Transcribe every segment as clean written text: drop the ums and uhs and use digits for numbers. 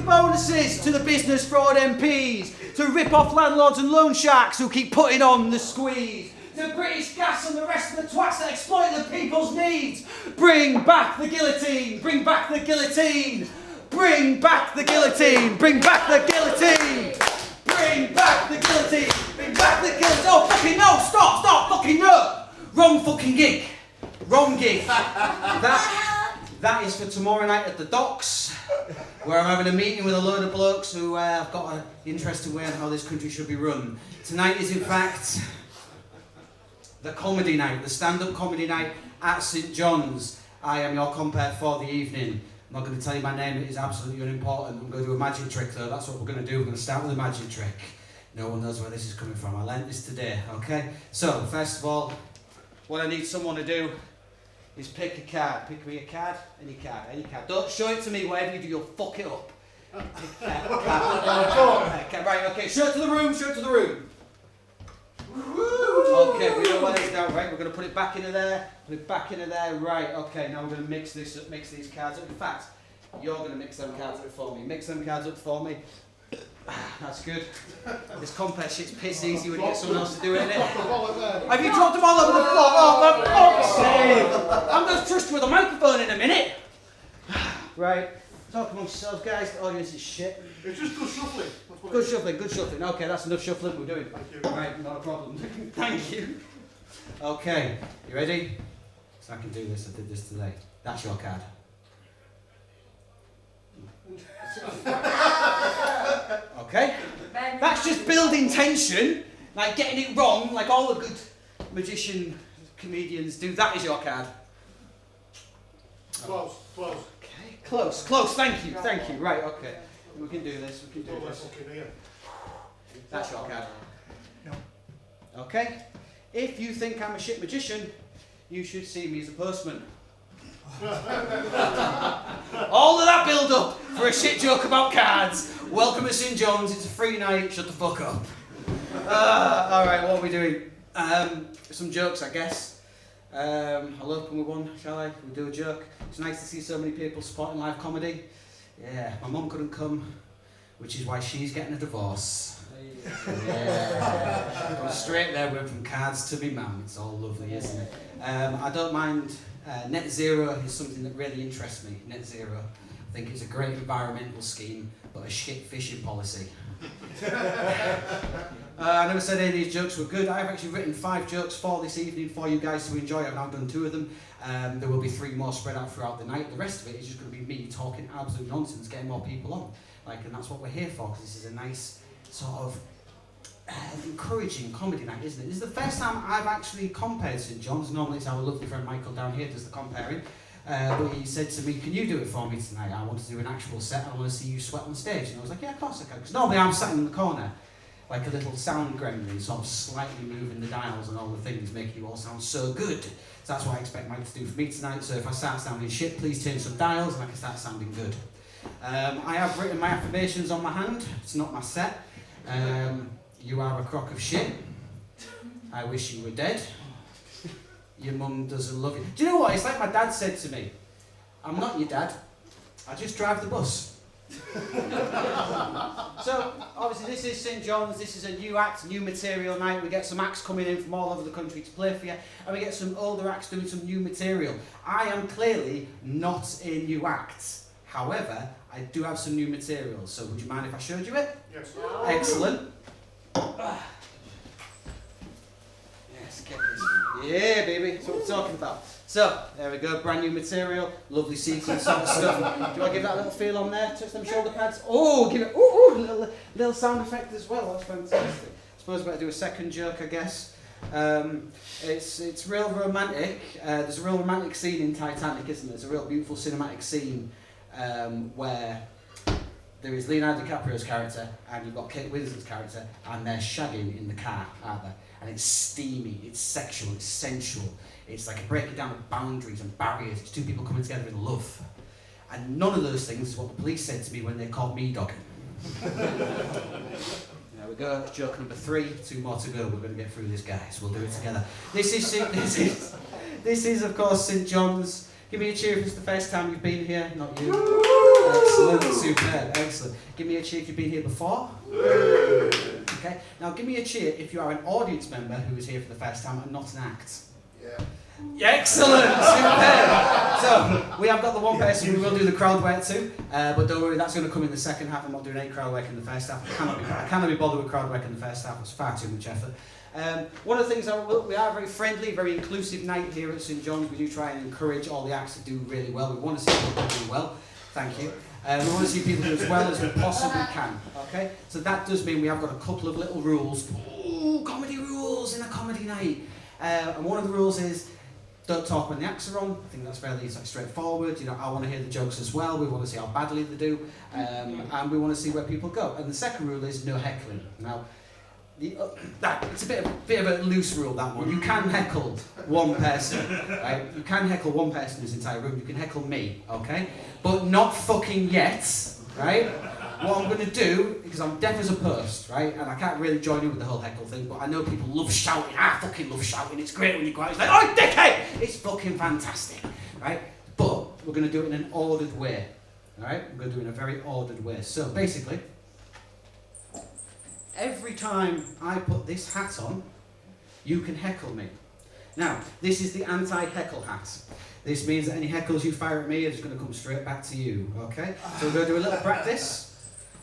bonuses to the business fraud MPs, to rip off landlords and loan sharks who keep putting on the squeeze, to British Gas and the rest of the twats that exploit the people's needs. Bring back the guillotine, bring back the guillotine, bring back the guillotine, bring back the guillotine, bring back the guillotine, bring back the guillotine. Oh fucking no, stop, fucking no. Wrong fucking gig, wrong gig. That is for tomorrow night at the docks, where I'm having a meeting with a load of blokes who have got an interesting way on how this country should be run. Tonight is in fact the comedy night, the stand-up comedy night at St John's. I am your compere for the evening. I'm not going to tell you my name, it is absolutely unimportant. I'm going to do a magic trick though, that's what we're going to do. We're going to start with a magic trick. No one knows where this is coming from. I learnt this today, okay? So, first of all, what I need someone to do is pick a card. Pick me a card, any card, any card. Don't show it to me, whatever you do, you'll fuck it up. Pick a card. Right, okay, show it to the room, show it to the room. Okay, we know where it's down, right? We're going to put it back into there, right, okay, now we're going to mix these cards up. In fact, you're going to mix them cards up for me. Mix them cards up for me. That's good. This compare shit's piss easy when you get someone else to do it, innit? Have you dropped them all over the floor? Oh, for fuck's sake! I'm going to trust you with a microphone in a minute. Right, talk amongst yourselves, guys. The audience is shit. It's just good shuffling. Good shuffling. Okay, that's enough shuffling. We're doing. Thank you. Right, not a problem. Thank you. Okay, you ready? So I can do this. I did this today. That's your card. Okay? That's just building tension, like getting it wrong, like all the good magician comedians do. That is your card. Close. Okay, close. Thank you. Right, okay. We can do this. That's your card. No. Okay. If you think I'm a shit magician, you should see me as a postman. All of that build up for a shit joke about cards. Welcome to St John's, it's a free night, shut the fuck up. Alright, what are we doing? Some jokes, I guess. I'll open with one, shall I? We'll do a joke. It's nice to see so many people supporting live comedy. Yeah, my mum couldn't come, which is why she's getting a divorce. Yeah. Going straight there, went from cards to me mum. It's all lovely, isn't it? I don't mind. Net zero is something that really interests me. Net zero. I think it's a great environmental scheme, but a shit fishing policy. I never said any of these jokes were good. I've actually written 5 jokes for this evening for you guys to enjoy. I've now done 2 of them. There will be 3 more spread out throughout the night. The rest of it is just going to be me talking absolute nonsense, getting more people on. And that's what we're here for, because this is a nice sort of encouraging comedy night, isn't it? This is the first time I've actually compared St John's. Normally it's our lovely friend Michael down here does the comparing. But he said to me, can you do it for me tonight? I want to do an actual set and I want to see you sweat on stage. And I was like, yeah, of course I can. Because normally I'm sat in the corner, like a little sound gremlin, sort of slightly moving the dials and all the things, making you all sound so good. So that's what I expect Mike to do for me tonight. So if I start sounding shit, please turn some dials and I can start sounding good. I have written my affirmations on my hand. It's not my set. You are a crock of shit. I wish you were dead. Your mum doesn't love you. Do you know what? It's like my dad said to me, I'm not your dad. I just drive the bus. So, obviously this is St John's, this is a new act, new material night. We get some acts coming in from all over the country to play for you, and we get some older acts doing some new material. I am clearly not a new act. However, I do have some new material, so would you mind if I showed you it? Yes. Excellent. Yes, get this. Yeah, baby, that's what we're talking about. So, there we go, brand new material, lovely sequence sort of stuff. Do you want to give that a little feel on there? Touch them shoulder pads. Oh, give it, little sound effect as well, that's fantastic. I suppose we better do a second joke, I guess. It's real romantic. There's a real romantic scene in Titanic, isn't there? There's a real beautiful cinematic scene where there is Leonardo DiCaprio's character and you've got Kate Winslet's character and they're shagging in the car, aren't they? And it's steamy, it's sexual, it's sensual. It's like a breaking down of boundaries and barriers. It's 2 people coming together in love. And none of those things is what the police said to me when they caught me dogging. There we go, that's joke number 3, 2 more to go. We're going to get through this, guys. We'll do it together. This is of course St John's. Give me a cheer if it's the first time you've been here, not you. Excellent, superb, excellent. Give me a cheer if you've been here before. Okay, now give me a cheer if you are an audience member who is here for the first time and not an act. Yeah, excellent, superb. So, we have got the one person we will do the crowd work to, but don't worry, that's going to come in the second half. I'm not doing any crowd work in the first half. I cannot be bothered with crowd work in the first half, it's far too much effort. One of the things, we are a very friendly, very inclusive night here at St John's. We do try and encourage all the acts to do really well. We want to see people do well, thank you. We want to see people do as well as we possibly can, okay? So that does mean we have got a couple of little rules. Ooh, comedy rules in a comedy night. And one of the rules is, don't talk when the acts are on. I think that's fairly straightforward. You know, I want to hear the jokes as well. We want to see how badly they do. And we want to see where people go. And the second rule is no heckling. Now, it's a bit of a loose rule, that one. You can heckle one person, right? You can heckle one person in this entire room. You can heckle me, okay? But not fucking yet, right? What I'm going to do, because I'm deaf as a post, right? And I can't really join in with the whole heckle thing, but I know people love shouting. I fucking love shouting. It's great when you go out. It's like, oh, dickhead! It's fucking fantastic, right? But we're going to do it in an ordered way, all right? We're going to do it in a very ordered way. So basically, every time I put this hat on, you can heckle me. Now, this is the anti-heckle hat. This means that any heckles you fire at me are just going to come straight back to you, okay? So we're going to do a little practice.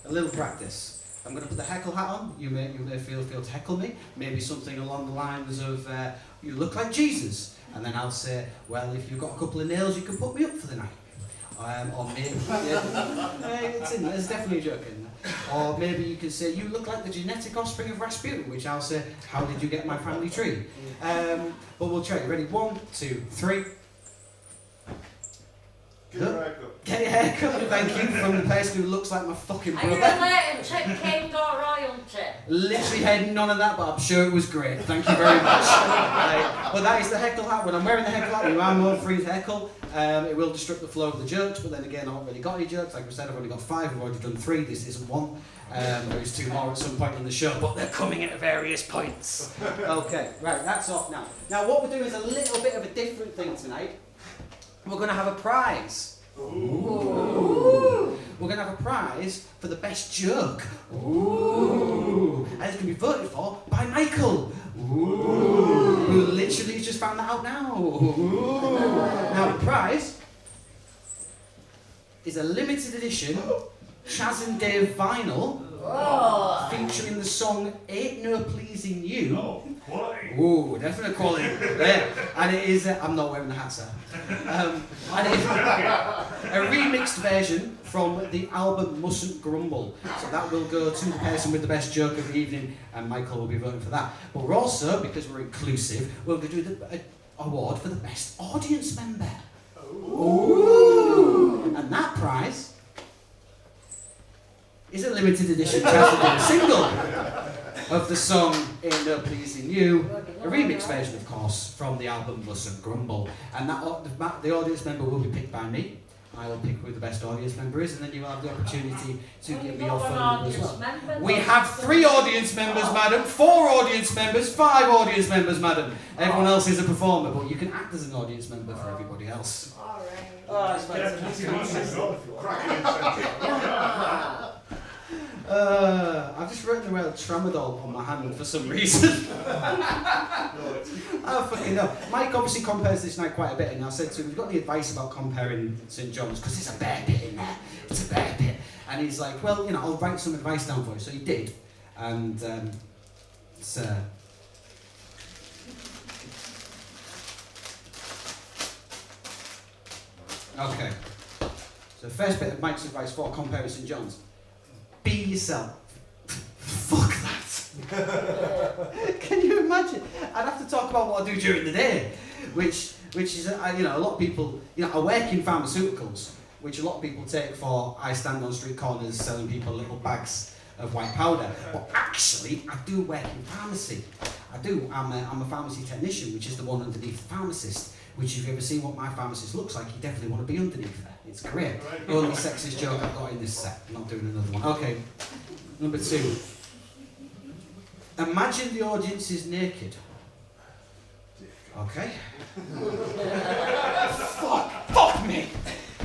I'm going to put the heckle hat on. You may feel to heckle me. Maybe something along the lines of, you look like Jesus. And then I'll say, well, if you've got a couple of nails, you can put me up for the night. Or maybe, there's definitely a joke in there. Or maybe you can say, you look like the genetic offspring of Rasputin, which I'll say, how did you get my family tree? But we'll try. Ready? 1, 2, 3. Get your haircut. Get your haircut, thank you, from the person who looks like my fucking brother. Are you related to King or royalty? Literally had none of that, but I'm sure it was great. Thank you very much. But that is the heckle hat. When I'm wearing the heckle hat, you are more free to heckle. It will disrupt the flow of the jokes, but then again, I haven't really got any jokes. Like I said, I've only got 5. I've already done 3. This isn't one. There is 2 more at some point in the show, but they're coming at various points. Okay, right, that's off now. Now, what we're doing is a little bit of a different thing tonight. We're going to have a prize. Ooh. We're going to have a prize for the best joke. Ooh. And it's going to be voted for by Michael. Ooh. Who literally just found that out now. Ooh. Now, the prize is a limited edition Chaz and Dave vinyl featuring the song Ain't No Pleasing You. Oh, quality. Ooh, definite quality. Yeah. And it is, I'm not wearing the hat, sir. And it is a remixed version from the album Mustn't Grumble. So that will go to the person with the best joke of the evening, and Michael will be voting for that. But we're also, because we're inclusive, we're going to do the award for the best audience member. Ooh. And that prize is a limited edition single of the song Ain't No Pleasing You, a remix version, of course, from the album Mustn't Grumble. And that the audience member will be picked by me. I will pick who the best audience member is, and then you will have the opportunity to give me your phone number as well. We have 3 audience members, madam, 4 audience members, 5 audience members, madam. Everyone else is a performer, but you can act as an audience member for everybody else. Alright. Oh, that's I've just written the word tramadol on my hand for some reason. Oh, fucking no. Mike obviously compares this night quite a bit, and I said to him, "Have you got any advice about comparing St John's? Because it's a bare bit in there. It's a bare bit." And he's like, "Well, you know, I'll write some advice down for you." So he did. And it's okay. So the first bit of Mike's advice for comparing St John's. Be yourself. Fuck that. Can you imagine? I'd have to talk about what I do during the day, which is, you know, a lot of people, you know, I work in pharmaceuticals, which a lot of people take for I stand on street corners selling people little bags of white powder. But actually, I do work in pharmacy. I do. I'm a pharmacy technician, which is the one underneath the pharmacist. Which, if you've ever seen what my pharmacist looks like, you definitely want to be underneath there. It's great. Only sexist joke I've got in this set. I'm not doing another one. Okay. Number 2. Imagine the audience is naked. Okay. Fuck me.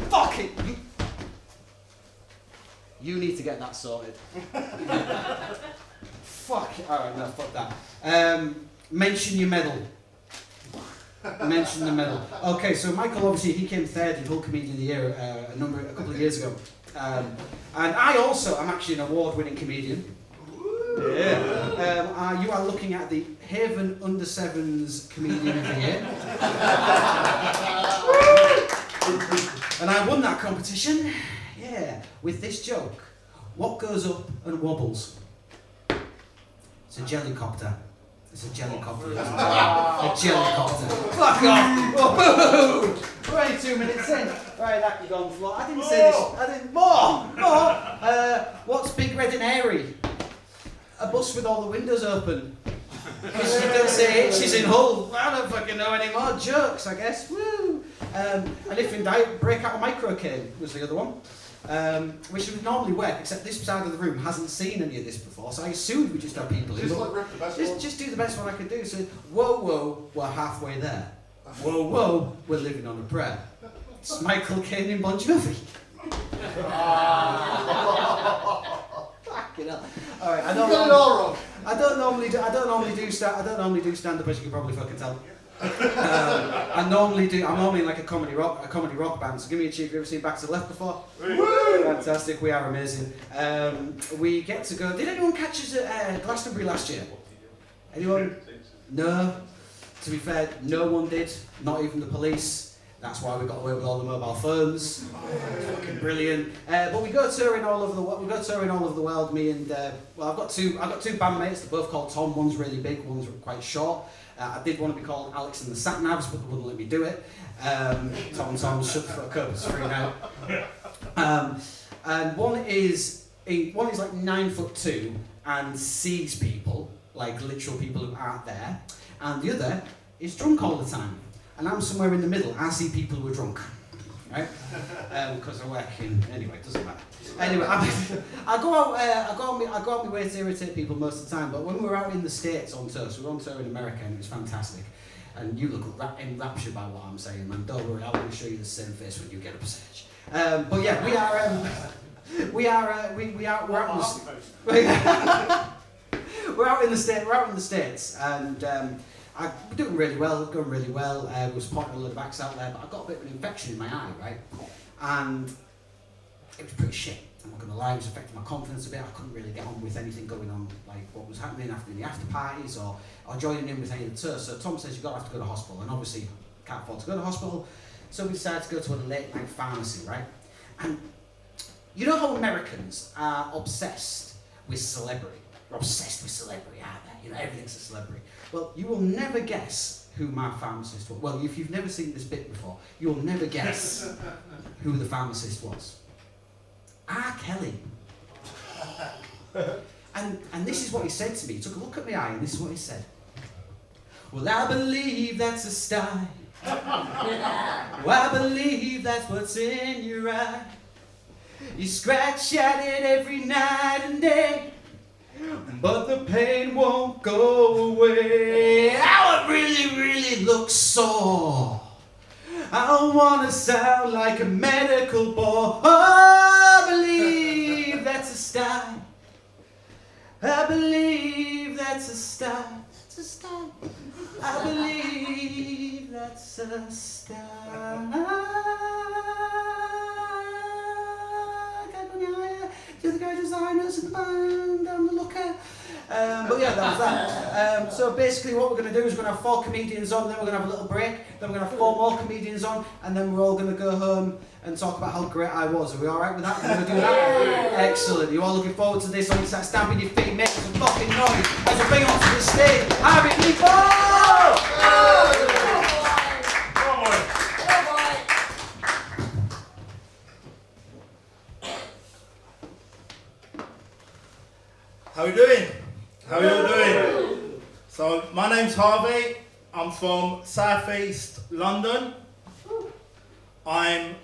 Fuck it. You need to get that sorted. Fuck. Alright, no, fuck that. Mention your medal. Mention the medal. Okay, so Michael, obviously, he came third in Hull Comedian of the Year a couple of years ago. And I also am actually an award-winning comedian. Yeah. You are looking at the Haven Under Sevens Comedian of the Year. And I won that competition. Yeah, with this joke. What goes up and wobbles? It's a jellycopter. It's a jellycopter. A jellycopter. Fuck off! Oh, we're only 2 minutes in. Right, that could go on the floor. I didn't say this. I didn't. More! What's big, red and hairy? A bus with all the windows open. Because you don't say it, she's in Hull. I don't fucking know any more jokes, I guess. Woo! And if in doubt, break out a microcane was the other one. Which would normally work, except this side of the room hasn't seen any of this before, so I assumed we just have people who just do the best one I can do. So, whoa, whoa, we're halfway there. Whoa, whoa, we're living on a prayer. It's Michael Caine in Bon Jovi. Fucking hell. All right, I don't normally do stand up, as you can probably fucking tell. I'm normally like a comedy rock band. So give me a cheer if you've ever seen Back to the Left before. Woo! Fantastic, we are amazing. We get to go. Did anyone catch us at Glastonbury last year? Anyone? No. To be fair, no one did. Not even the police. That's why we got away with all the mobile phones. Fucking brilliant. But we go touring all over the world. Me and I've got two bandmates. They're both called Tom. One's really big. One's quite short. I did want to be called Alex and the Sat-Navs, but they wouldn't let me do it. Tom, shut the fuck up, it's free now. And one is like 9'2" and sees people, like literal people who aren't there. And the other is drunk all the time. And I'm somewhere in the middle. I see people who are drunk, right? Because I work in... Anyway, it doesn't matter. Anyway, I go out my way to irritate people most of the time, but when we were out in the States on tour, so we were on tour in America and it was fantastic, and you look enraptured by what I'm saying, man. Don't worry, I will show you the same face when you get up stage. But yeah, we're out in the States, and I'm doing really well, going really well. I was pointing a load of acts out there, but I got a bit of an infection in my eye, right? And it was pretty shit. I'm not going to lie, it was affecting my confidence a bit. I couldn't really get on with anything going on, like what was happening after the after parties or joining in with any of the tours. So Tom says you've got to have to go to hospital, and obviously can't afford to go to hospital. So we decided to go to a late night pharmacy, right? And you know how Americans are obsessed with celebrity? They're obsessed with celebrity, aren't they? You know, everything's a celebrity. Well, you will never guess who my pharmacist was. Well, if you've never seen this bit before, you'll never guess who the pharmacist was. R. Kelly. And this is what he said to me. He took a look at my eye and this is what he said. Well, I believe that's a style. Well, I believe that's what's in your eye. You scratch at it every night and day, but the pain won't go away. How it really, really looks sore. I don't want to sound like a medical bore. Oh, I believe that's a style. I believe that's a style. It's a style. I believe that's a style. The other guy designers in the band, I'm the looker. But yeah, that was that. So basically what we're going to do is we're going to have 4 comedians on, then we're going to have a little break, then we're going to have 4 more comedians on, and then we're all going to go home and talk about how great I was. Are we alright with that? We're going to do that? Excellent. You all looking forward to this? On start stamping your feet, make some fucking noise as we bring onto the stage Harvey and Leefall! How are you doing? How are you all doing? So my name's Harvey. I'm from Southeast London. I'm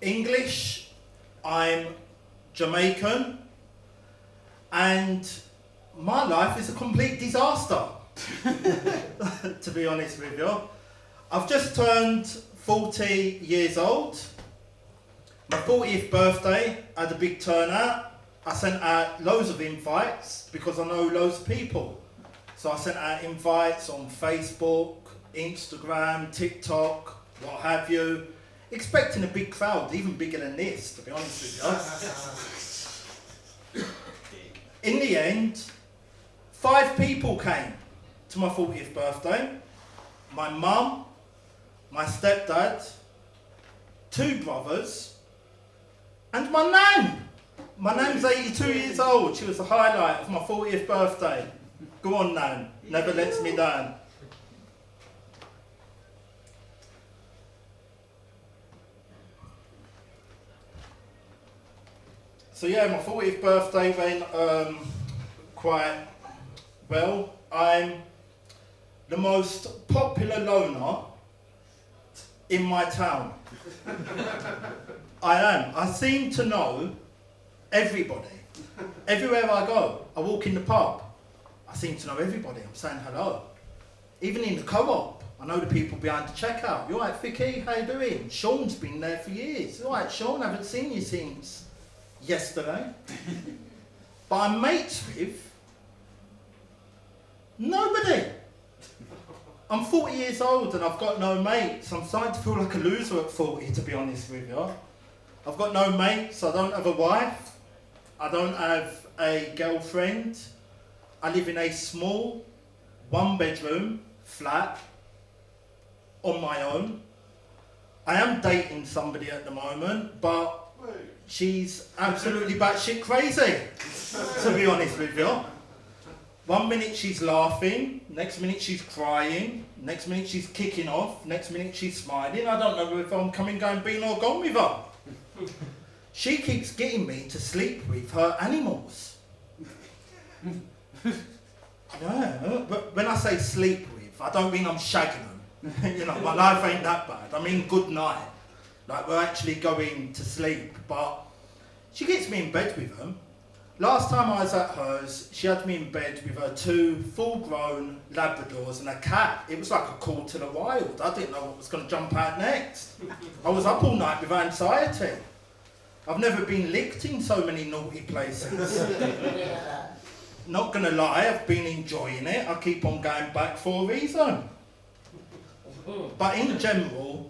English. I'm Jamaican. And my life is a complete disaster, to be honest with you. I've just turned 40 years old. My 40th birthday, I had a big turnout. I sent out loads of invites because I know loads of people. So I sent out invites on Facebook, Instagram, TikTok, what have you, expecting a big crowd, even bigger than this, to be honest with you. In the end, 5 people came to my 40th birthday. My mum, my stepdad, 2 brothers, and my nan. My nan's 82 years old. She was the highlight of my 40th birthday. Go on, nan. Never lets me down. So yeah, my 40th birthday went quite well. I'm the most popular loner in my town. I am. I seem to know everybody. Everywhere I go, I walk in the pub, I seem to know everybody. I'm saying hello. Even in the co-op, I know the people behind the checkout. You alright, Vicky? How you doing? Sean's been there for years. You alright, Sean? I haven't seen you since yesterday. But I'm mates with nobody. I'm 40 years old and I've got no mates. I'm starting to feel like a loser at 40, to be honest with you. I've got no mates. I don't have a wife. I don't have a girlfriend. I live in a small 1-bedroom flat on my own. I am dating somebody at the moment, but she's absolutely batshit crazy, to be honest with you. 1 minute she's laughing, next minute she's crying, next minute she's kicking off, next minute she's smiling. I don't know if I'm coming, going, being or gone with her. She keeps getting me to sleep with her animals. Yeah, but when I say sleep with, I don't mean I'm shagging them. You know, my life ain't that bad. I mean good night. Like we're actually going to sleep, but she gets me in bed with them. Last time I was at hers, she had me in bed with her 2 full-grown Labradors and a cat. It was like a call to the wild. I didn't know what was going to jump out next. I was up all night with anxiety. I've never been licked in so many naughty places. Not going to lie, I've been enjoying it. I keep on going back for a reason. But in general,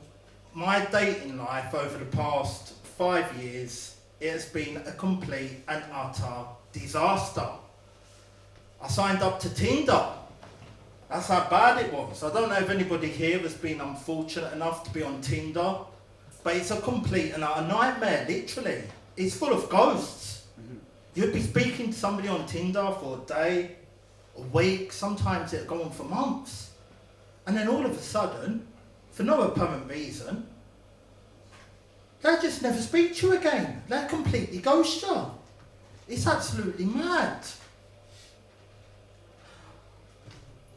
my dating life over the past 5 years, it has been a complete and utter disaster. I signed up to Tinder. That's how bad it was. I don't know if anybody here has been unfortunate enough to be on Tinder, but it's a complete and utter nightmare, literally. It's full of ghosts. You'd be speaking to somebody on Tinder for a day, a week, sometimes it'll go on for months. And then all of a sudden, for no apparent reason, they just never speak to you again. They completely ghost you. It's absolutely mad.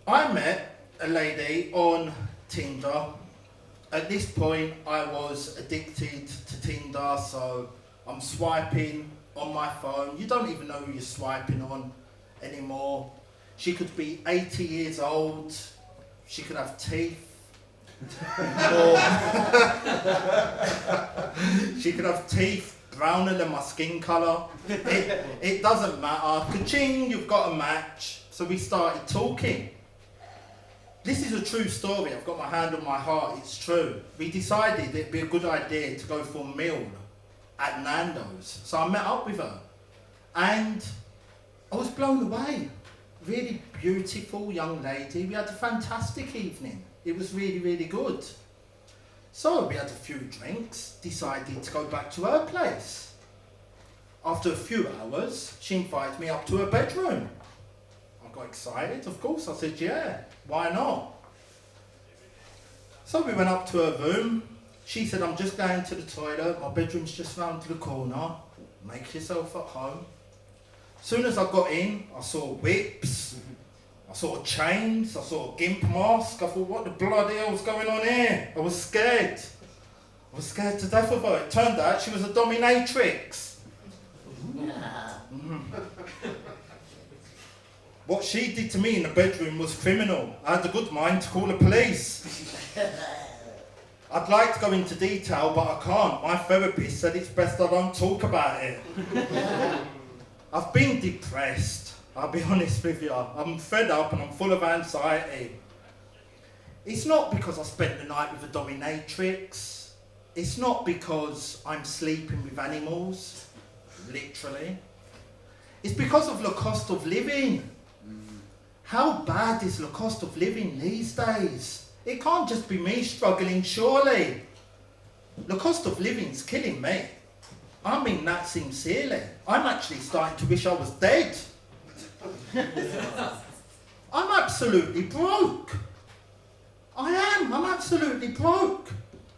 I met a lady on Tinder. At this point, I was addicted to Tinder, so I'm swiping on my phone. You don't even know who you're swiping on anymore. She could be 80 years old. She could have teeth. Or she could have teeth browner than my skin colour. It doesn't matter. Ka-ching, you've got a match. So we started talking. This is a true story. I've got my hand on my heart. It's true. We decided it'd be a good idea to go for a meal at Nando's. So I met up with her. And I was blown away. Really beautiful young lady. We had a fantastic evening. It was really, really good. So we had a few drinks, decided to go back to her place. After a few hours, she invited me up to her bedroom. I got excited, of course. I said, yeah, why not? So we went up to her room. She said, I'm just going to the toilet. My bedroom's just round the corner. Make yourself at home. As soon as I got in, I saw whips. I saw chains, I saw a gimp mask. I thought, what the bloody hell's going on here? I was scared. I was scared to death of her. It turned out she was a dominatrix. What she did to me in the bedroom was criminal. I had a good mind to call the police. I'd like to go into detail, but I can't. My therapist said it's best I don't talk about it. I've been depressed, I'll be honest with you. I'm fed up and I'm full of anxiety. It's not because I spent the night with a dominatrix. It's not because I'm sleeping with animals, literally. It's because of the cost of living. How bad is the cost of living these days? It can't just be me struggling, surely. The cost of living's killing me. I mean that sincerely. I'm actually starting to wish I was dead. I'm absolutely broke. I am. I'm absolutely broke.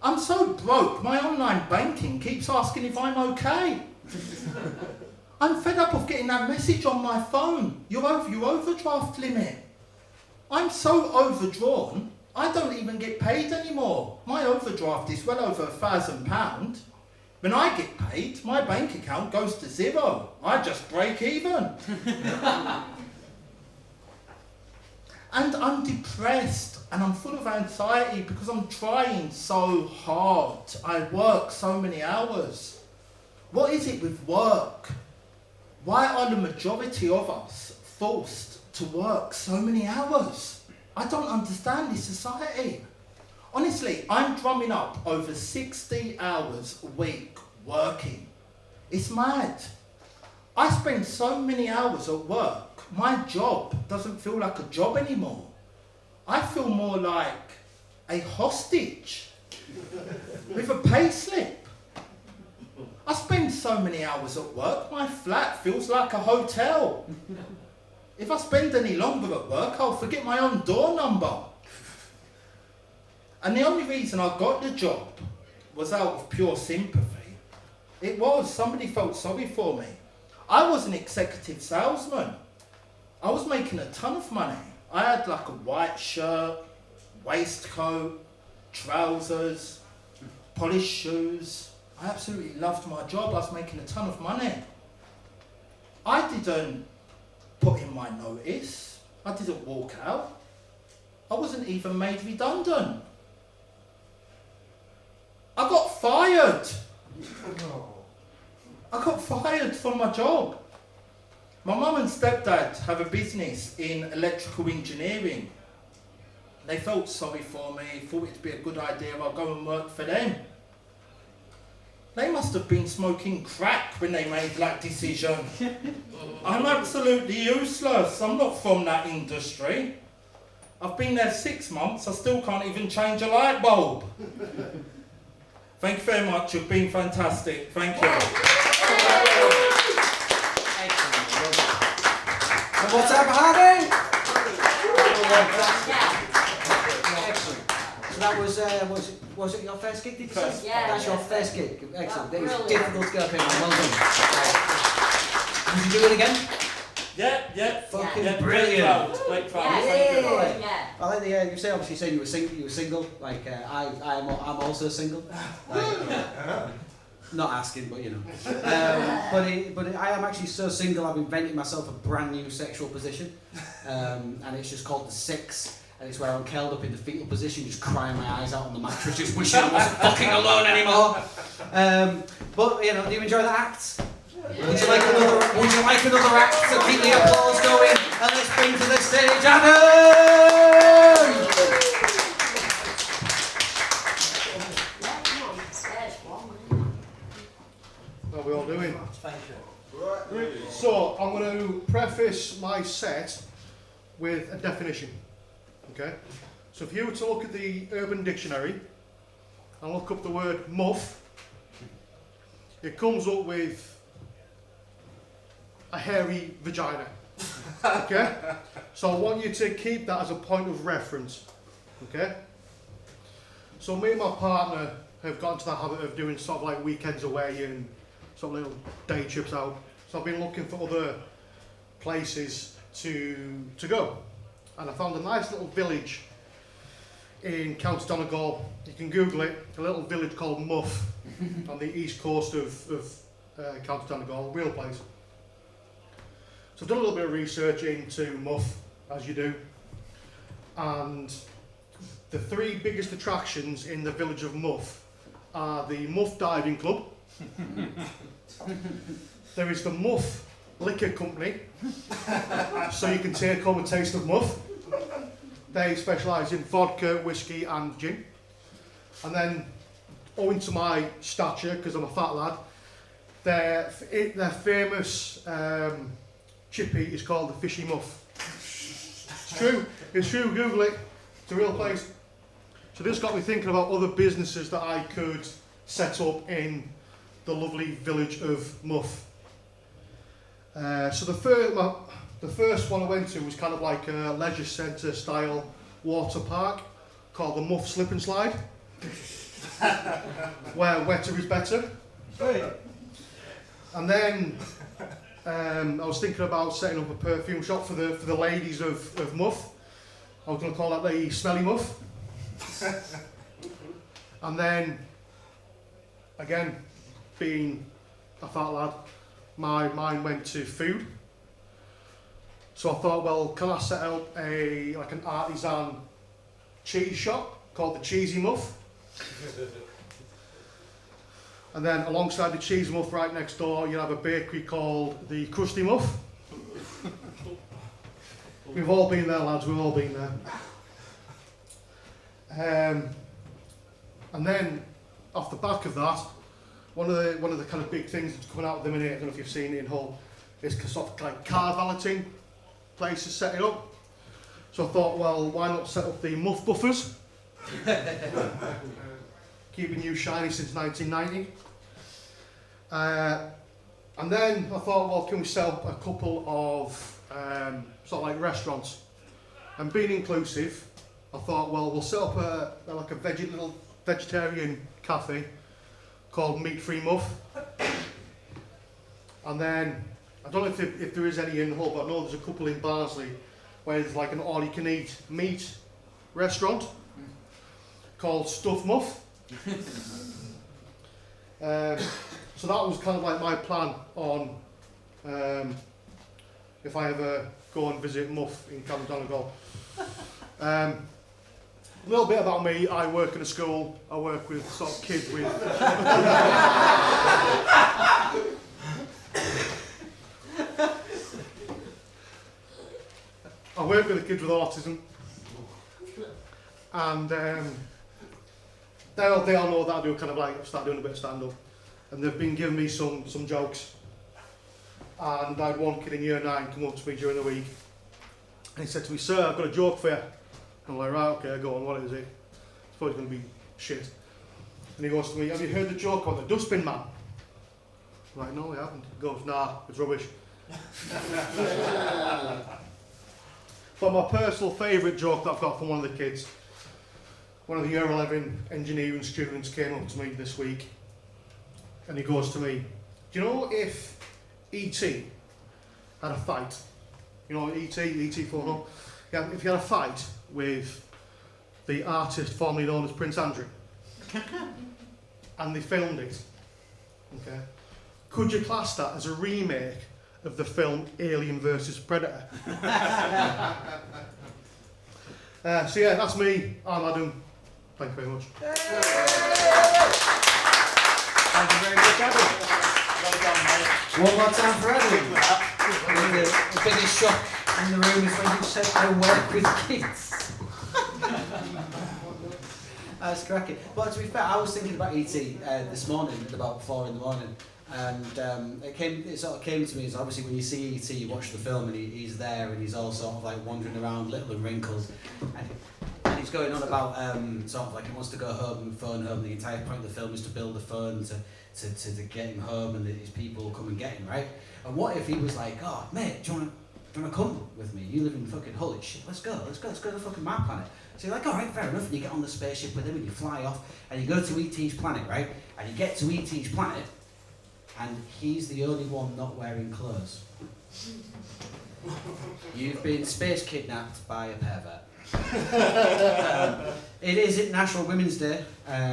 I'm so broke, my online banking keeps asking if I'm okay. I'm fed up of getting that message on my phone. You're over your overdraft limit. I'm so overdrawn, I don't even get paid anymore. My overdraft is well over £1,000. When I get paid, my bank account goes to zero. I just break even. And I'm depressed and I'm full of anxiety because I'm trying so hard. I work so many hours. What is it with work? Why are the majority of us forced to work so many hours? I don't understand this society. Honestly, I'm drumming up over 60 hours a week working. It's mad. I spend so many hours at work, my job doesn't feel like a job anymore. I feel more like a hostage with a pay slip. I spend so many hours at work, my flat feels like a hotel. If I spend any longer at work, I'll forget my own door number. And the only reason I got the job was out of pure sympathy. It was, somebody felt sorry for me. I was an executive salesman. I was making a ton of money. I had like a white shirt, waistcoat, trousers, polished shoes. I absolutely loved my job. I was making a ton of money. I didn't put in my notice. I didn't walk out. I wasn't even made redundant. I got fired. I got fired from my job. My mum and stepdad have a business in electrical engineering. They felt sorry for me, thought it'd be a good idea I'll go and work for them. They must have been smoking crack when they made that decision. I'm absolutely useless. I'm not from that industry. I've been there 6 months, I still can't even change a light bulb. Thank you very much, you've been fantastic. Thank you. And what's up, Harvey? Excellent. So that was it your first gig, did you say? Yeah. That's your first gig. Excellent. It was Brilliant. difficult to get up here, man. Well done. Would you do it again? Yeah. Fucking Yeah, brilliant. Great crowd. Yeah. Thank you. Yeah. I like the you obviously saying you were single. Like I'm also single. Like, not asking, but you know. But I am actually so single. I've invented myself a brand new sexual position, and it's just called the Six. And it's where I'm curled up in the fetal position, just crying my eyes out on the mattress, just wishing I wasn't fucking alone anymore. But you know, do you enjoy the acts? Would you like another act to keep the applause going? And let's bring to the stage Adam! How are we all doing? So, I'm going to preface my set with a definition. Okay? So, if you were to look at the Urban Dictionary and look up the word muff, it comes up with a hairy vagina. Okay? So, I want you to keep that as a point of reference. Okay? So, me and my partner have got into the habit of doing sort of like weekends away and sort of little day trips out. So I've been looking for other places to go. And I found a nice little village in County Donegal. You can Google it, a little village called Muff on the east coast of County Donegal, real place. So I've done a little bit of research into Muff, as you do, and the 3 biggest attractions in the village of Muff are the Muff Diving Club. There is the Muff Liquor Company, so you can take home a taste of Muff. They specialise in vodka, whiskey and gin. And then, owing to my stature, because I'm a fat lad, their famous chippy is called the Fishy Muff. It's true, Google it, it's a real place. So this got me thinking about other businesses that I could set up in the lovely village of Muff. So the first one I went to was kind of like a leisure centre style water park called the Muff Slip and Slide, where wetter is better. And then I was thinking about setting up a perfume shop for the ladies of Muff. I was going to call that the Smelly Muff. And then, again, being a fat lad, my mind went to food. So I thought, well, can I set up like an artisan cheese shop called the Cheesy Muff? And then alongside the Cheesy Muff right next door, you have a bakery called the Krusty Muff. We've all been there, lads, we've all been there. And then, off the back of that, one of the kind of big things that's coming out at the minute, I don't know if you've seen it in Hull, is sort of like car valeting places setting up. So I thought, well, why not set up the Muff Buffers? Keeping you shiny since 1990. And then I thought, well, can we set up a couple of sort of like restaurants? And being inclusive, I thought, well, we'll set up like a little vegetarian cafe called Meat Free Muff. And then, I don't know if there is any in Hull, but I know there's a couple in Barnsley where there's like an all-you-can-eat meat restaurant called Stuff Muff. So that was kind of like my plan on if I ever go and visit Muff in Camden Donegal. A little bit about me, I work in a school, I work with sort of kids with... I work with the kids with autism, and they all know that I do kind of like start doing a bit of stand-up, and they've been giving me some jokes. And I had one kid in year 9 come up to me during the week, and he said to me, "Sir, I've got a joke for you." I'm like, "Right, okay, go on, what is it?" It's probably going to be shit. And he goes to me, "Have you heard the joke about the dustbin man?" I'm like, "No, I haven't." He goes, "Nah, it's rubbish." But my personal favourite joke that I've got from one of the kids, one of the year 11 engineering students came up to me this week, and he goes to me, "Do you know if E.T. had a fight, you know E.T. photo, yeah, if he had a fight with the artist formerly known as Prince Andrew, and they filmed it, okay, could you class that as a remake of the film Alien vs Predator?" So yeah, that's me. I'm Adam. Thank you very much. Thank you very much, Adam. Well done, mate. One more time for Adam. The biggest shock in the room is when you said I work with kids. That's cracking. But to be fair, I was thinking about E.T. This morning at about 4 in the morning, and it sort of came to me as obviously when you see E.T. you watch the film and he's there and he's all sort of like wandering around, little and wrinkles, and he's going on about sort of like he wants to go home and phone home. The entire point of the film is to build a phone to get him home, and his people will come and get him, right? And what if he was like, "Oh mate, do you want to come with me? You live in fucking Hull, shit, let's go to the fucking Mars planet." So you're like, "Alright, fair enough," and you get on the spaceship with him and you fly off and you go to E.T.'s planet, right? And you get to E.T.'s planet and he's the only one not wearing clothes. You've been space kidnapped by a pervert. It is International Women's Day,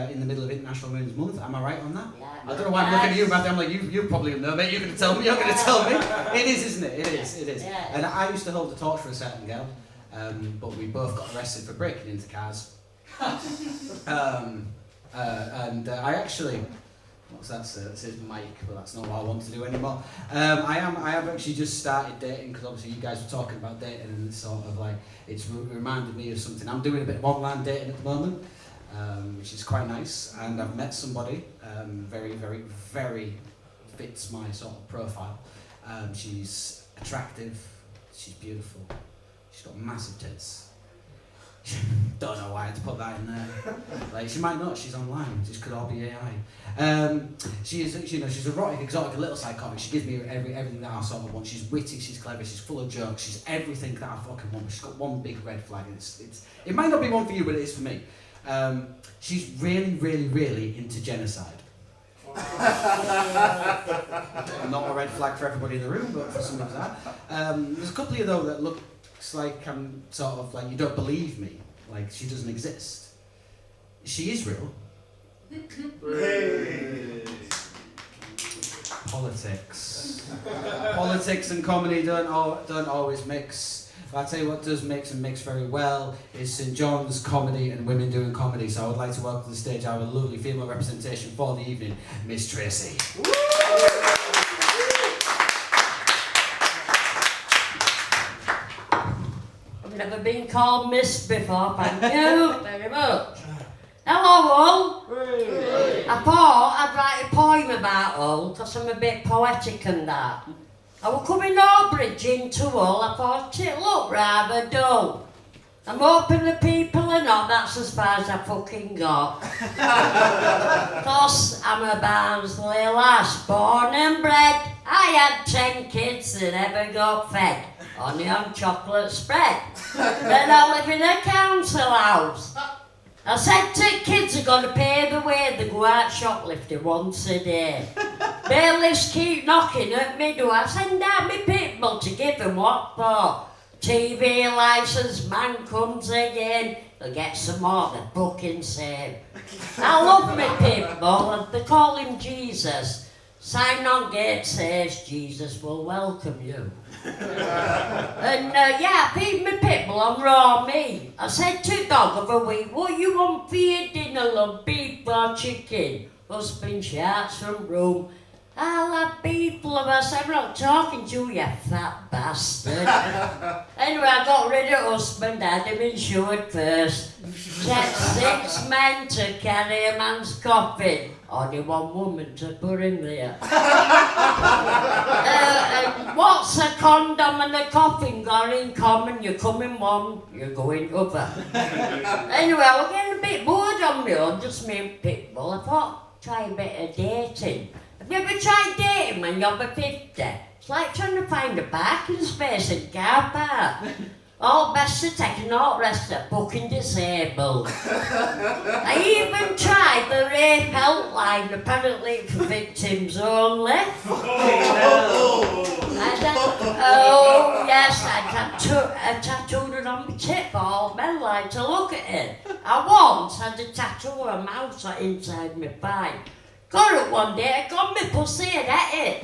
in the middle of International Women's Month. Am I right on that? Yeah. I don't know why I'm looking at you, Matthew. I'm like, you probably know, mate. You're going to tell me. You're going to tell me. It is, isn't it? It is. Yeah. And I used to hold the torch for a certain girl, but we both got arrested for breaking into cars And I actually, what's that say? That says Mike, but that's not what I want to do anymore. I have actually just started dating, because obviously you guys were talking about dating, and it's sort of like, it's reminded me of something. I'm doing a bit of online dating at the moment, which is quite nice, and I've met somebody very, very, very fits my sort of profile. She's attractive, she's beautiful, she's got massive tits. Don't know why I had to put that in there. Like, she might not, she's online, this could all be AI. She's, you know, she's erotic, exotic, a little psychotic. She gives me everything that I sort of want. She's witty, she's clever, she's full of jokes, she's everything that I fucking want. But she's got one big red flag, and it might not be one for you, but it is for me. She's really, really, really into genocide. Not a red flag for everybody in the room, but for some of that. There's a couple of you though that looks like I'm sort of like, you don't believe me, like she doesn't exist. She is real. Politics and comedy don't always mix. But I'll tell you what does mix and mix very well is St John's comedy and women doing comedy. So I would like to welcome to the stage our lovely female representation for the evening, Miss Tracey. I've never been called Miss before, thank you very much. Hello all. I thought I'd write a poem about Hull, because I'm a bit poetic and that. I was coming over bridge into Hull, I thought it looked rather dull. I'm hoping the people are not, that's as far as I fucking got. Cause I'm a Barnsley lass, born and bred. I had 10 kids that never got fed. Only on chocolate spread. Then I live in a council house. I said to kids are going to pay the way they go out shoplifting once a day. Bailiffs keep knocking at me door. I send out my pit bull to give them what for. TV licence man comes again. They'll get some more, they're fucking same. I love my pit bull, and they call him Jesus. Sign on gate says Jesus will welcome you. And yeah, I feed my pit bull on raw meat. I said to dog of a week, what you want for your dinner, love, beef or chicken? Husband shouts from room, I'll have beef, love. I said, I'm not talking to you, fat bastard. Anyway, I got rid of husband, had him insured first. Set 6 men to carry a man's coffin. Only 1 woman to put him there. What's a condom and a coffin got in common? You come in one, you go in other. Anyway, I was getting a bit bored on my own, just me and Pitbull. I thought, try a bit of dating. Have you ever tried dating when you're over 50? It's like trying to find a parking space in a car park. All best to take an alt rest at fucking disabled. I even tried the rape helpline, apparently for victims only. Oh yes, I tattooed it on my tit for all men like to look at it. I once had a tattoo of a mouse inside my thigh. Got it one day, I got my pussy and ate it.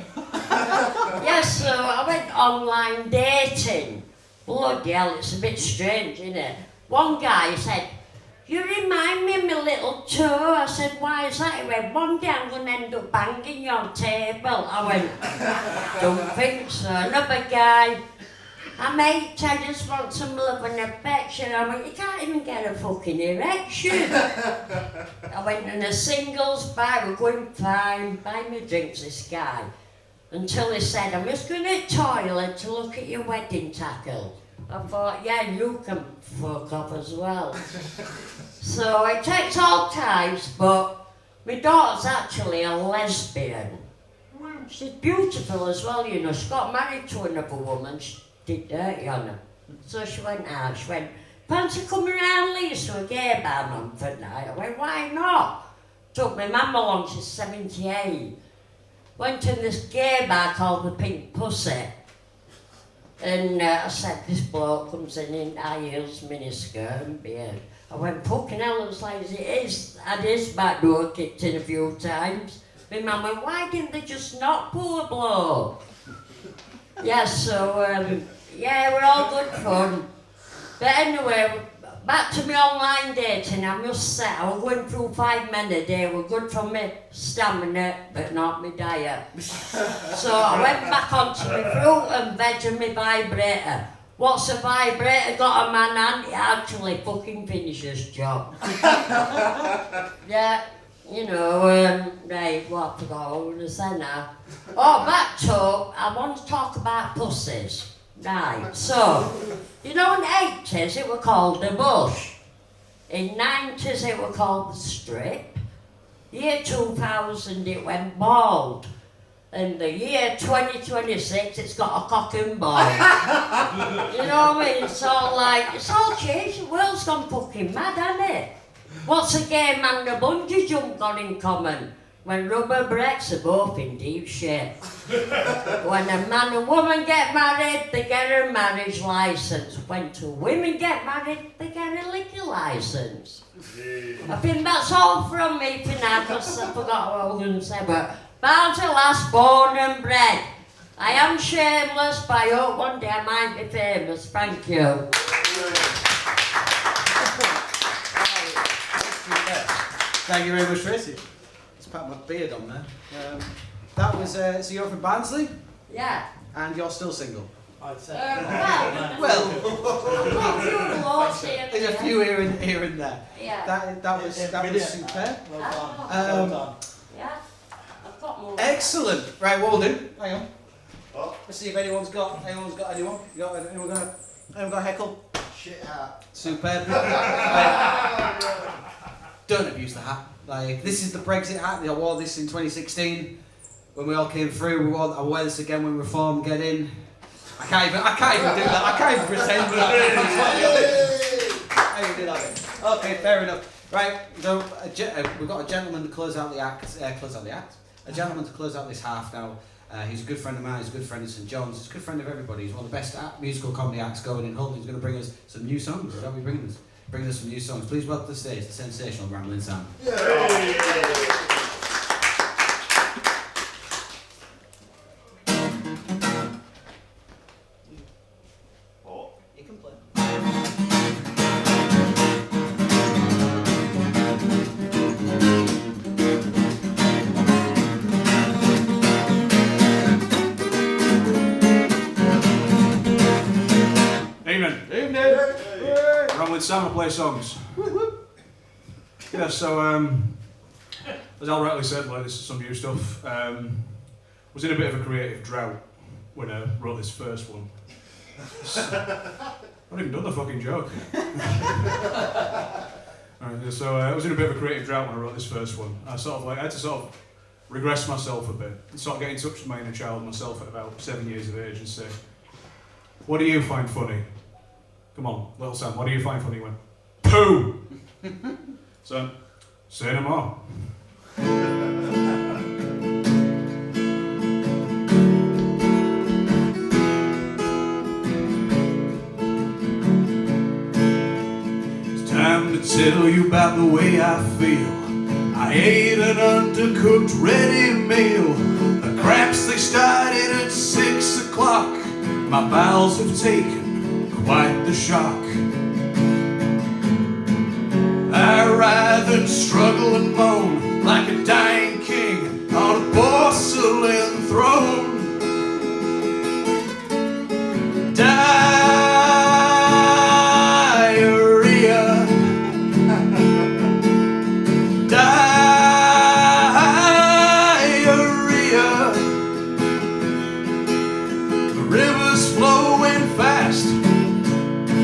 Yes, so I went online dating. Bloody hell, it's a bit strange, isn't it? One guy said, you remind me of my little toe. I said, why is that? He went, one day I'm going to end up banging your table. I went, don't think so. Another guy, mate, I just want some love and affection. I went, you can't even get a fucking erection. I went in a singles bar, we're going fine, buy me drinks, this guy. Until he said, I'm just going to the toilet to look at your wedding tackle. I thought, yeah, you can fuck off as well. So it takes all types, but my daughter's actually a lesbian. She's beautiful as well, you know. She got married to another woman, she did dirty on her. So she went out, she went, fancy coming around Leeds to a gay bar month at night? I went, why not? Took my mum along, she's 78. Went in this gay bar called the Pink Pussy. And I said, this bloke comes in high heels, miniskirt and beard. I went, fucking hell, looks like it is. I had his back door kicked in a few times. My mum went, why didn't they just not poor bloke? Yeah, so, yeah, we're all good fun. But anyway, back to my online dating, I must say, I was going through 5 men a day, were good for me stamina, but not my diet. So I went back onto my fruit and veg and my vibrator. What's a vibrator got a man and it actually fucking finishes job. Yeah, you know, right, what I forgot what I was going to say now. Oh, back to, I want to talk about pussies. Right, so, you know in the 80s it was called the bush. In 90s it was called the strip. Year 2000 it went bald. And the year 2026 it's got a cock and ball. You know what I mean? It's all changed. The world's gone fucking mad, hasn't it? What's a gay man and a bungee jump got in common? When rubber breaks are both in deep shit. When a man and woman get married, they get a marriage license. When two women get married, they get a liquor license. I think that's all from me for now, because I forgot what I was going to say, but bound to last, born and bred. I am shameless, but I hope one day I might be famous. Thank you. Thank you very much, Tracey. Just pat my beard on there. That was, so you're from Barnsley? Yeah. And you're still single? I'd say. Well, I've got a few laws here. there's a few here and there. Yeah. That was superb. Well done. Yeah. I've got more. Excellent. Right, Walden, hang on. Let's see if anyone's got anyone? Anyone got a heckle? Shit hat. Superb. Don't abuse the hat. Like, this is the Brexit hat. I wore this in 2016 when we all came through. I wear this again when Reform get in. I can't even do that. I can't even pretend that. I can't even do that. Okay, fair enough. Right, so we've got a gentleman to close out the act. A gentleman to close out this half now. He's a good friend of mine. He's a good friend of St John's. He's a good friend of everybody. He's one of the best musical comedy acts going in Hull. He's going to bring us some new songs. Is that what he's bringing us? Bringing us some new songs. Please welcome to the stage the sensational Ramblin Sam. You can play. Evening. Ramblin Sam, I play songs. Yeah, so as Al rightly said, like, this is some new stuff. Was in a bit of a creative drought when I wrote this first one. I've not even done the fucking joke. Alright, so I was in a bit of a creative drought when I wrote this first one. I had to sort of regress myself a bit and sort of get in touch with my inner child myself at about 7 years of age and say, what do you find funny? Come on, little Sam, what do you find funny? He went, poo! So, say no more. It's time to tell you about the way I feel. I ate an undercooked ready meal. The cramps, they started at 6 o'clock. My bowels have taken quite the shock. I writhe and struggle and moan like a dying king on a porcelain throne. Diarrhea. Diarrhea. The river's flowing fast.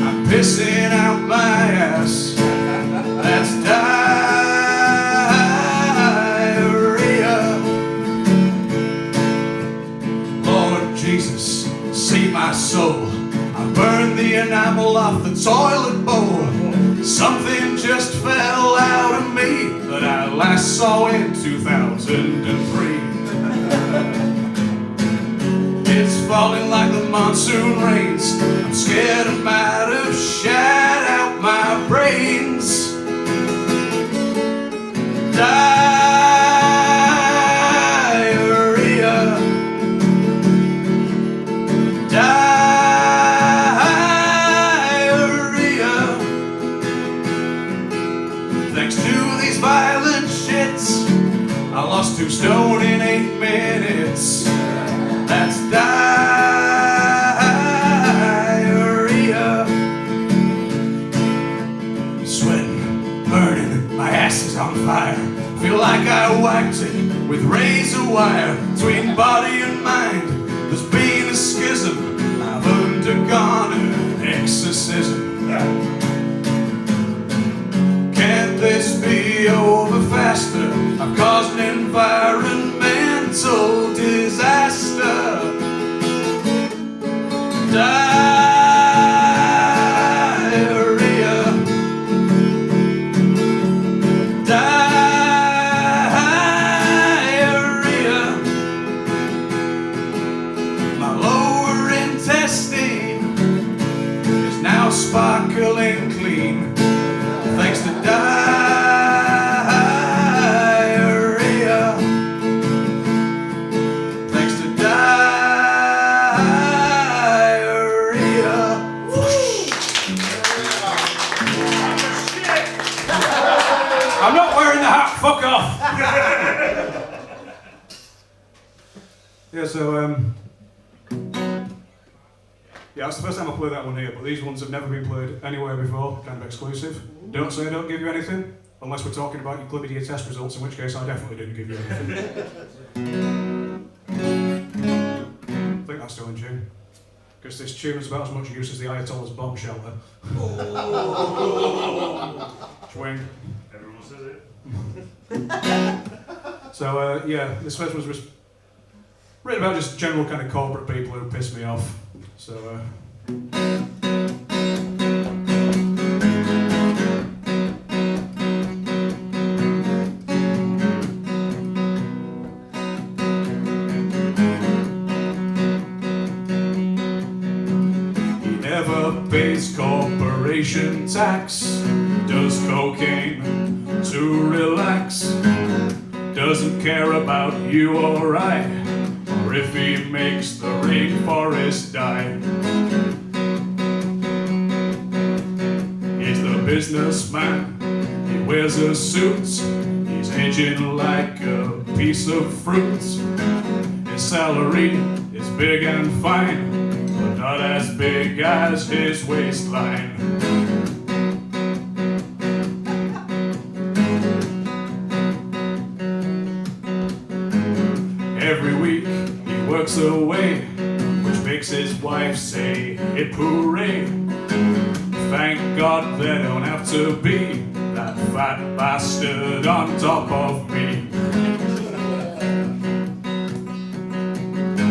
I'm pissing out my ass. That's diarrhea. Lord Jesus, save my soul. I burned the enamel off the toilet bowl. Something just fell out of me that I last saw in 2003. It's falling like the monsoon rains. I'm scared I might have shat out my brains. Diarrhea. Diarrhea. on fire. Feel like I whacked it with razor wire between body and mind. There's been a schism, I've undergone an exorcism. Can't this be over faster? I've caused an environmental disaster. Diarrhea. Diarrhea. My lower intestine is now sparkling clean, thanks to diarrhea. Thanks to diarrhea. I'm not wearing the hat, fuck off! Yeah, so, yeah, that's the first time I played that one here, but these ones have never been played anywhere before, kind of exclusive. Don't say I don't give you anything, unless we're talking about your chlamydia test results, in which case I definitely didn't give you anything. I think that's still in tune. Because this tune is about as much use as the Ayatollah's bomb shelter. Swing. Everyone says it. So, yeah, this first one was written about just general kind of corporate people who piss me off. So, he never pays corporation tax, does cocaine to relax, doesn't care about you or I, or if he makes the rainforest die. He's the businessman, he wears a suit, he's aging like a piece of fruit. His salary is big and fine, but not as big as his waistline. Every week he works away, which makes his wife say, hip hooray. Thank God they don't have to be that fat bastard on top of me.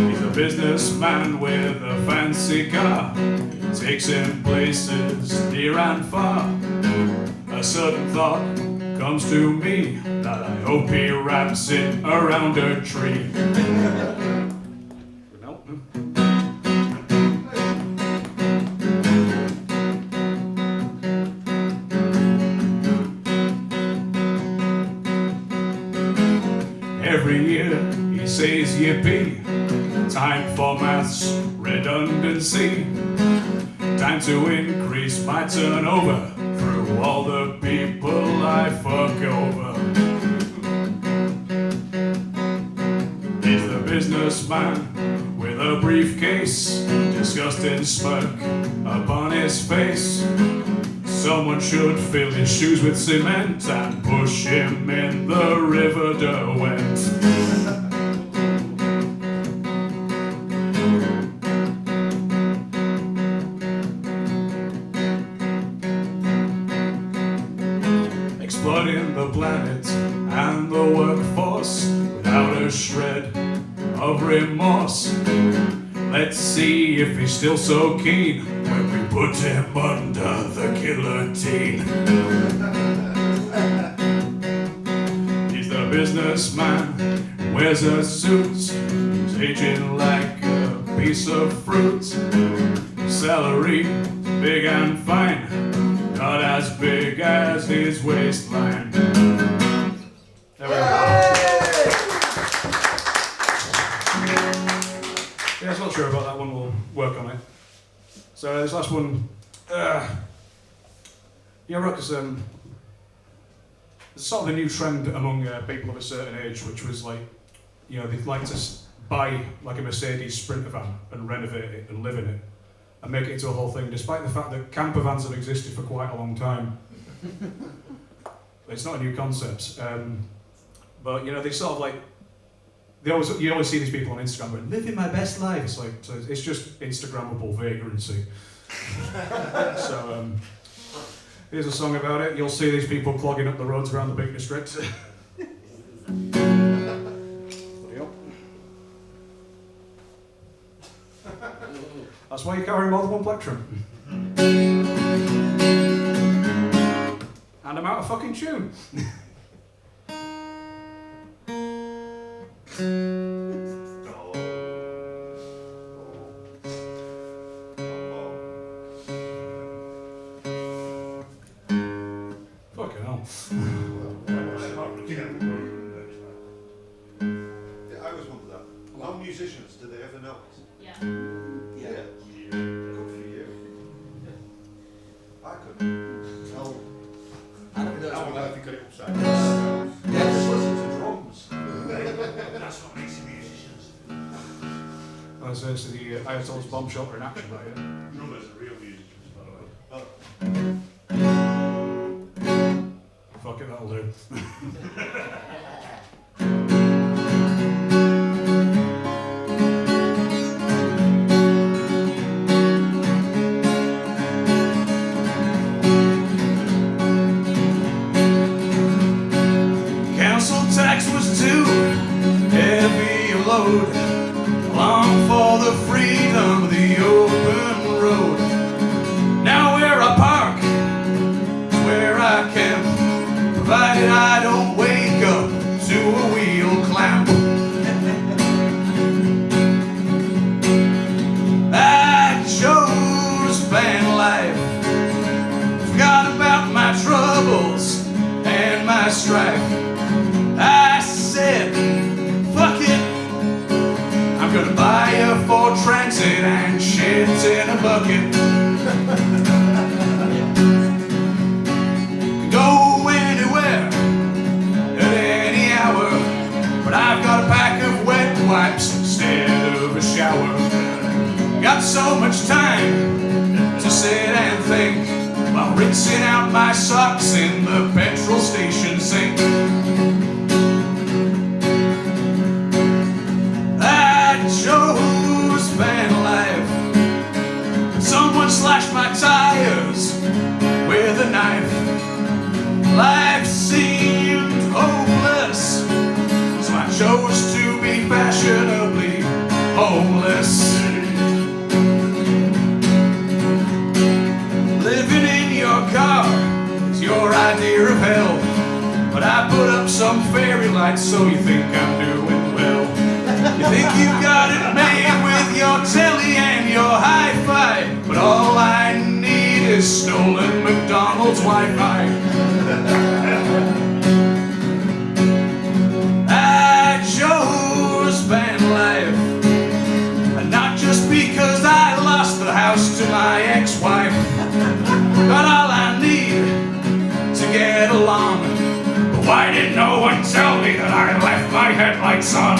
He's a businessman with a fancy car, takes him places near and far. A certain thought comes to me that I hope he wraps it around a tree. Nope. Every year he says yippee, time for maths redundancy, time to increase my turnover through all the people I fuck over. He's the businessman with a briefcase, disgusting smirk upon his face. Someone should fill his shoes with cement and push him in the river Derwent. Exploiting the planet and the workforce without a shred of remorse. Let's see if he's still so keen when we put him under the guillotine. He's the businessman who wears a suit, he's aging like a piece of fruit. Celery, big and fine, not as big as his waistline. There we go. Yeah, I'm not sure about that one, we'll work on it. So this last one, yeah, right, because there's sort of a new trend among people of a certain age, which was like, you know, they'd like to buy like a Mercedes Sprinter van and renovate it and live in it and make it into a whole thing, despite the fact that camper vans have existed for quite a long time. It's not a new concept. But you know, they sort of like you always see these people on Instagram going, living my best life. It's like, so it's just Instagrammable vagrancy. So here's a song about it. You'll see these people clogging up the roads around the Peak District. That's why you carry more than one plectrum. And I'm out of fucking tune. Fucking hell. I always wonder that. Non-musicians, do they ever know it? Yeah. Yeah. Good for you. I couldn't. Oh. I don't know I would what like to get it upside down. Yeah, just listen to drums. That's what makes you musicians. That's the Ayatollah's bomb shelter in action, right? Yeah? Drummers are real musicians, by the way. Fuck it, that'll do. Council tax was too heavy a load. Long for the freedom of the open road. Now where I park is where I camp, provided I don't wake up to a wheel clamp. I chose van life, forgot about my troubles and my strife. I said, fuck it, I'm gonna buy a Ford Transit and shit in a bucket. Go anywhere at any hour, but I've got a pack of wet wipes instead of a shower. Got so much time to sit and think while rinsing out my socks in the petrol station sink. I chose van life. Someone slashed my tires with a knife. Life seemed hopeless, so I chose to be fashionably homeless. Living in your car is your idea of hell, but I put up some fairy lights so you think I'm doing well. You think you've got it made with your telly and your hi-fi, but all I need is stolen McDonald's Wi-Fi. I chose van life, and not just because I lost the house to my ex-wife. Got all I need to get along, but why did no one tell me that I left my headlights on?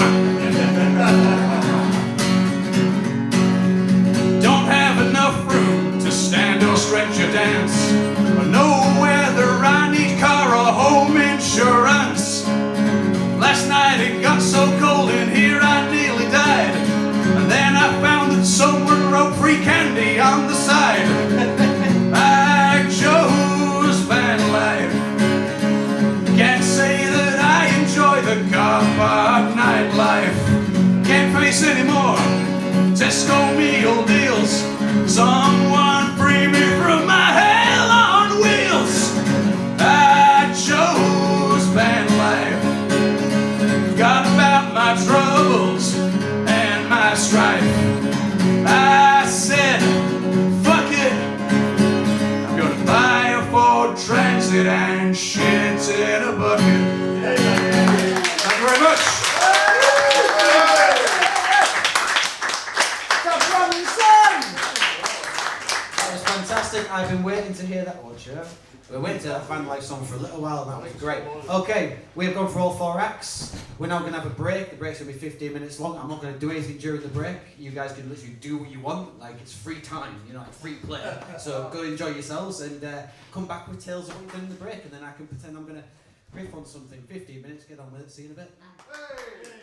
Don't have enough room to stand or stretch or dance, or know whether I need car or home insurance. Last night it got so cold in here I nearly died, and then I found that someone wrote free candy on the side. I chose van life. Can't say that I enjoy the car park nightlife. Can't face anymore Tesco meal deals. Someone free me from my hell on wheels. I chose van life. Forgot about my troubles and my strife. I said, fuck it, I'm gonna buy a Ford Transit and shit in a bucket. Thank you very much. That was fantastic. I've been waiting to to hear that one, sure. We went to that fan life song for a little while, and that was great. Okay, we've gone for all 4 acts. We're now going to have a break. The break's going to be 15 minutes long. I'm not going to do anything during the break. You guys can literally do what you want, like it's free time, you know, like free play. So go enjoy yourselves and come back with tales of what you've done in the break, and then I can pretend I'm going to riff on something. 15 minutes, get on with it, see you in a bit. Hey!